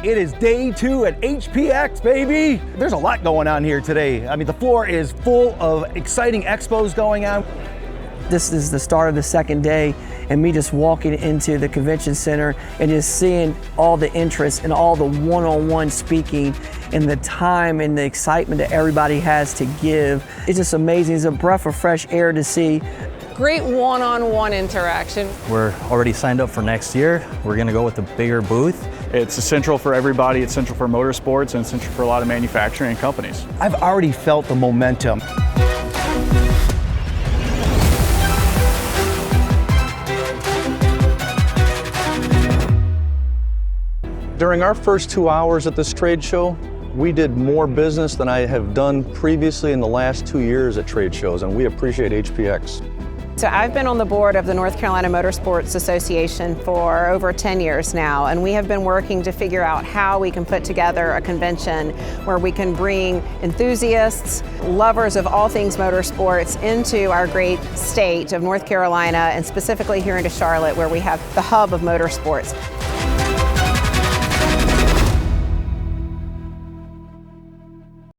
It is day 2 at HPX, baby. There's a lot going on here today. I mean, the floor is full of exciting expos going on. This is the start of the second day, and me just walking into the convention center and just seeing all the interest and all the one-on-one speaking and the time and the excitement that everybody has to give. It's just amazing. It's a breath of fresh air to see. Great one-on-one interaction. We're already signed up for next year. We're gonna go with a bigger booth. It's essential for everybody. It's essential for motorsports and essential for a lot of manufacturing companies. I've already felt the momentum. During our first 2 hours at this trade show, we did more business than I have done previously in the last 2 years at trade shows, and we appreciate HPX. So I've been on the board of the North Carolina Motorsports Association for over 10 years now, and we have been working to figure out how we can put together a convention where we can bring enthusiasts, lovers of all things motorsports into our great state of North Carolina, and specifically here into Charlotte, where we have the hub of motorsports.